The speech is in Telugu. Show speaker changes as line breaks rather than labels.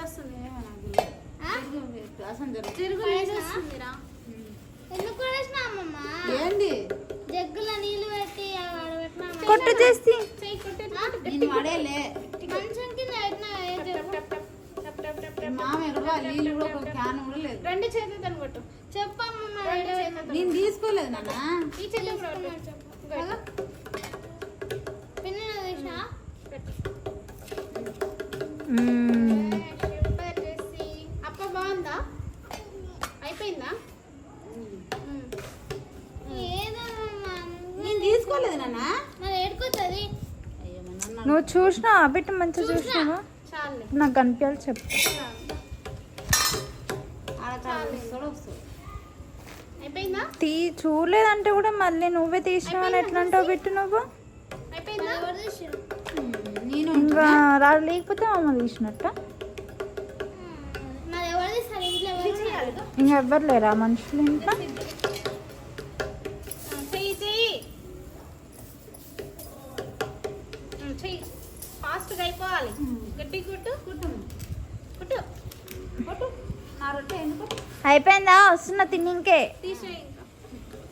వస్తుంది
ఏంది
జగ్గుల నీళ్ళు పెట్టి
కొట్టు చేసి
నేను పడేలే
మంచం కింద
మామ ఎరువా నీళ్ళు కూడా ఒక క్యాన్ కూడా లేదు.
రెండు చేతులు తను కొట్టు.
చెప్పమ్మా
నేను తీసుకోలేదు నాన్న.
ఈ చేతులు కూడా
పిన్న తీసా
అప్ప బాగుందా? అయిపోయిందా?
ఏదమ్మా
నేను తీసుకోలేదు నాన్న.
మరి ఏడుకోతుంది.
నువ్వు చూసినా బిట్టు మంచిగా చూసినావా?
చాలే.
నాకు కనిపించాలి చెప్పు.
అయిపోయిందా?
చూడలేదంటే కూడా మళ్ళీ నువ్వే తీసినావని ఎట్లా అంటావు బిట్టు నువ్వు?
అయిపోయిందా?
ఎవరు తీసిరు?
నేను
ఇంకా రాడు లేకపోతే అమ్మ తీసినట్ట.
మరి ఎవరు తీస్తారు? ఇంట్లో ఎవరు ఉన్నారు?
ఇంకా ఎవ్వరు లేరా మనుషులు ఇంట్లో?
చెయ్యి చెయ్యి చెయ్యి. ఫాస్ట్గా అయిపోవాలి. గట్టి కుట్టు కుట్టు కుట్టు కుట్టు.
నా రొట్టె ఎందుకు
అయిపోయిందా? వస్తున్నా తిన్నింకే.
తీసేయి.